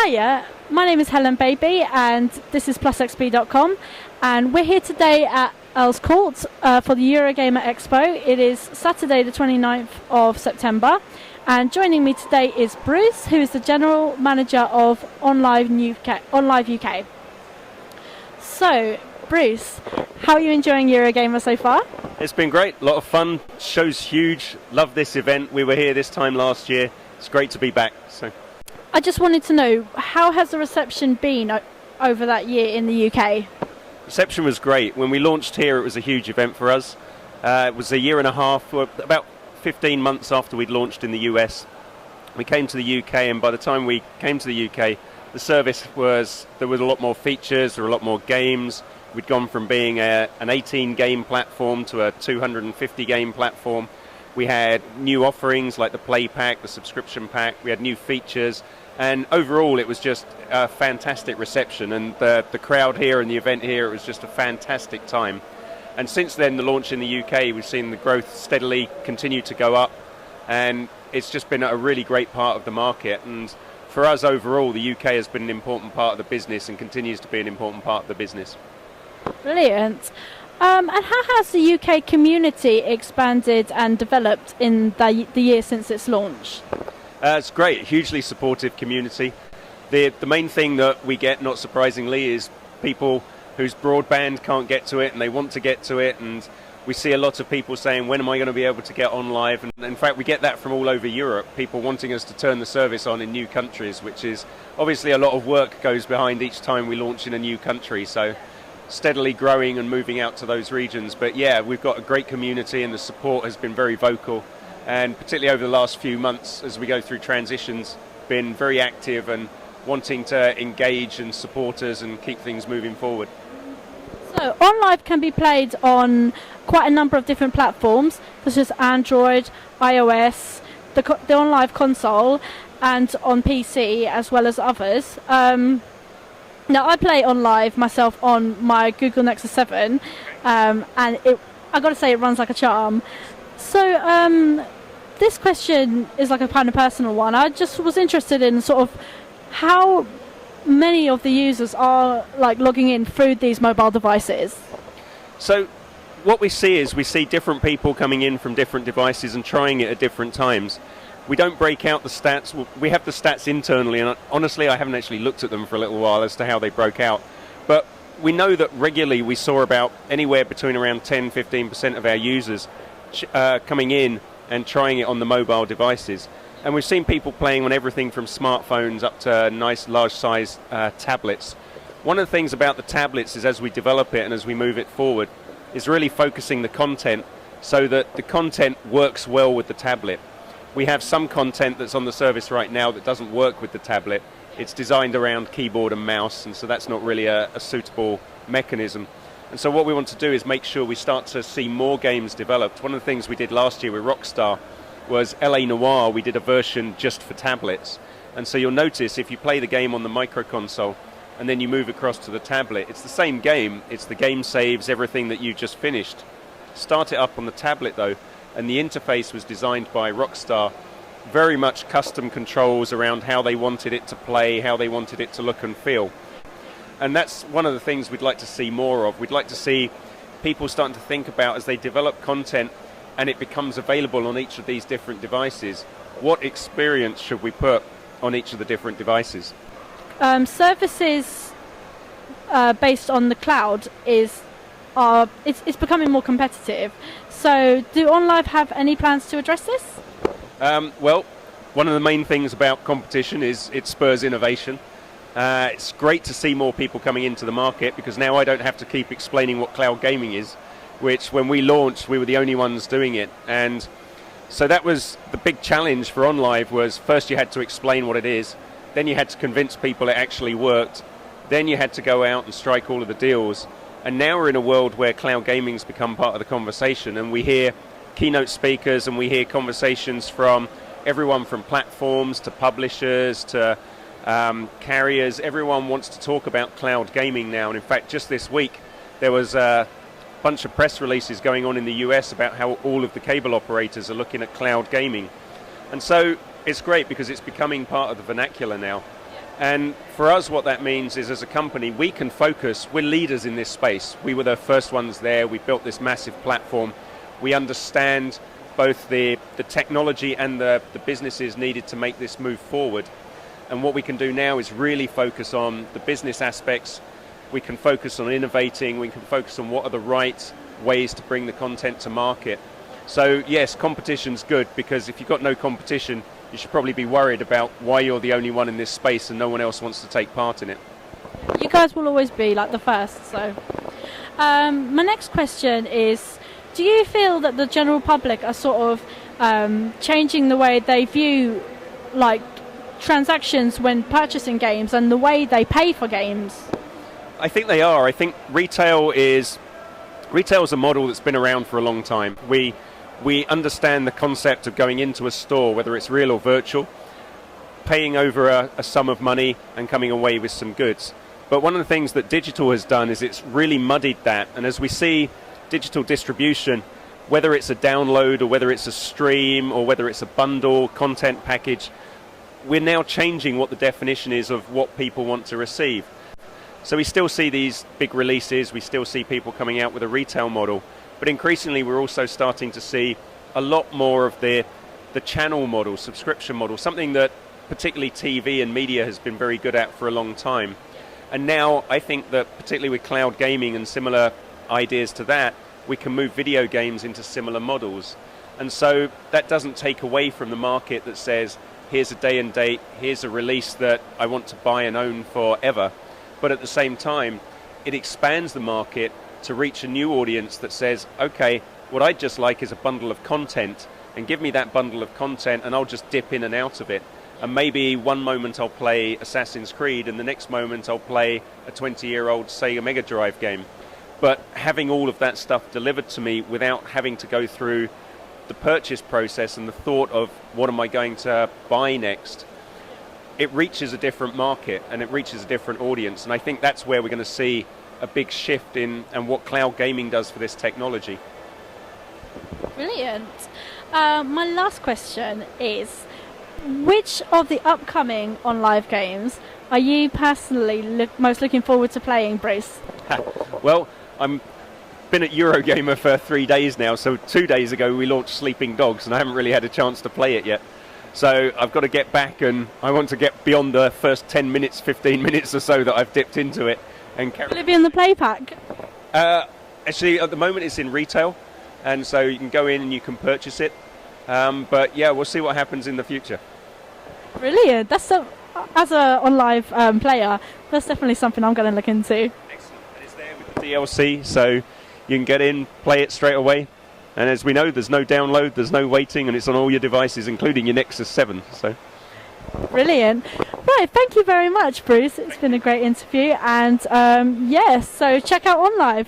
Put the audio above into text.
Hiya, my name is HelenBaby and this is plusxp.com, and we're here today at Earls Court for the Eurogamer Expo. It is Saturday the 29th of September, and joining me today is Bruce, who is the General Manager of OnLive UK. So, Bruce, how are you enjoying Eurogamer so far? It's been great, a lot of fun, show's huge, love this event. We were here this time last year, it's great to be back. So, I just wanted to know, how has the reception been over that year in the UK? Reception was great. When we launched here, it was a huge event for us. It was a year and a half, about 15 months after we'd launched in the US. We came to the UK, and by the time we came to the UK, the service there was a lot more features, there were a lot more games. We'd gone from being an 18 game platform to a 250 game platform. We had new offerings like the Play Pack, the subscription pack, we had new features, and overall it was just a fantastic reception, and the crowd here and the event here, it was just a fantastic time. And since then, the launch in the UK, we've seen the growth steadily continue to go up, and it's just been a really great part of the market. And for us overall, the UK has been an important part of the business and continues to be an important part of the business. Brilliant. And how has the UK community expanded and developed in the year since its launch? It's great, hugely supportive community. The main thing that we get, not surprisingly, is people whose broadband can't get to it and they want to get to it, and we see a lot of people saying, when am I going to be able to get OnLive? And in fact, we get that from all over Europe, people wanting us to turn the service on in new countries, which is obviously a lot of work goes behind each time we launch in a new country, so steadily growing and moving out to those regions. But yeah, we've got a great community and the support has been very vocal, and particularly over the last few months as we go through transitions, been very active and wanting to engage and support us and keep things moving forward. So OnLive can be played on quite a number of different platforms, such as Android, iOS, the OnLive console, and on PC, as well as others. Now, I play OnLive myself on my Google Nexus 7, and I've got to say it runs like a charm. So this question is like a kind of personal one. I just was interested in sort of how many of the users are like logging in through these mobile devices. So what we see is we see different people coming in from different devices and trying it at different times. We don't break out the stats. We have the stats internally, and honestly I haven't actually looked at them for a little while as to how they broke out. But we know that regularly we saw about anywhere between around 10-15% of our users coming in and trying it on the mobile devices. And we've seen people playing on everything from smartphones up to nice large size tablets. One of the things about the tablets is, as we develop it and as we move it forward, is really focusing the content so that the content works well with the tablet. We have some content that's on the service right now that doesn't work with the tablet. It's designed around keyboard and mouse, and so that's not really a suitable mechanism. And so what we want to do is make sure we start to see more games developed. One of the things we did last year with Rockstar was LA Noire. We did a version just for tablets. And so you'll notice if you play the game on the micro console and then you move across to the tablet, it's the same game. It's the game saves, everything that you just finished. Start it up on the tablet though, and the interface was designed by Rockstar, very much custom controls around how they wanted it to play, how they wanted it to look and feel. And that's one of the things we'd like to see more of. We'd like to see people starting to think about, as they develop content and it becomes available on each of these different devices, what experience should we put on each of the different devices? Services based on the cloud it's becoming more competitive. So do OnLive have any plans to address this? Well, one of the main things about competition is it spurs innovation. It's great to see more people coming into the market, because now I don't have to keep explaining what cloud gaming is, which when we launched we were the only ones doing it. And so that was the big challenge for OnLive, was first you had to explain what it is, then you had to convince people it actually worked, then you had to go out and strike all of the deals. And now we're in a world where cloud gaming's become part of the conversation, and we hear keynote speakers and we hear conversations from everyone from platforms to publishers to carriers. Everyone wants to talk about cloud gaming now, and in fact just this week there was a bunch of press releases going on in the US about how all of the cable operators are looking at cloud gaming. And so It's great because it's becoming part of the vernacular now. And for us, what that means is, as a company, we can focus. We're leaders in this space. We were the first ones there. We built this massive platform. We understand both the technology and the businesses needed to make this move forward. And what we can do now is really focus on the business aspects. We can focus on innovating. We can focus on what are the right ways to bring the content to market. So yes, competition's good, because if you've got no competition, you should probably be worried about why you're the only one in this space and no one else wants to take part in it. You guys will always be like the first. So my next question is, do you feel that the general public are sort of changing the way they view like transactions when purchasing games and the way they pay for games? I think they are. I think retail is a model that's been around for a long time. We understand the concept of going into a store, whether it's real or virtual, paying over a sum of money and coming away with some goods. But one of the things that digital has done is it's really muddied that. And as we see digital distribution, whether it's a download or whether it's a stream or whether it's a bundle content package, we're now changing what the definition is of what people want to receive. So we still see these big releases, we still see people coming out with a retail model, but increasingly we're also starting to see a lot more of the channel model, subscription model, something that particularly TV and media has been very good at for a long time. And now I think that particularly with cloud gaming and similar ideas to that, we can move video games into similar models. And so that doesn't take away from the market that says, here's a day and date, here's a release that I want to buy and own forever. But at the same time, it expands the market to reach a new audience that says, okay, what I'd just like is a bundle of content, and give me that bundle of content and I'll just dip in and out of it. And maybe one moment I'll play Assassin's Creed and the next moment I'll play a 20-year-old Sega Mega Drive game. But having all of that stuff delivered to me without having to go through the purchase process and the thought of what am I going to buy next, it reaches a different market and it reaches a different audience. And I think that's where we're going to see a big shift in and what cloud gaming does for this technology. Brilliant. My last question is, which of the upcoming OnLive games are you personally most looking forward to playing, Bruce? Well, I'm been at Eurogamer for 3 days now, so 2 days ago we launched Sleeping Dogs and I haven't really had a chance to play it yet. So I've got to get back, and I want to get beyond the first 10 minutes, 15 minutes or so that I've dipped into it. And Will it be in the play pack? Actually, at the moment it's in retail, and so you can go in and you can purchase it. But yeah, we'll see what happens in the future. Brilliant. That's as a OnLive player, that's definitely something I'm going to look into. Excellent. And it's there with the DLC, so you can get in, play it straight away. And as we know, there's no download, there's no waiting, and it's on all your devices, including your Nexus 7. So, brilliant. Right, thank you very much, Bruce. It's been a great interview. And yes, so check out OnLive.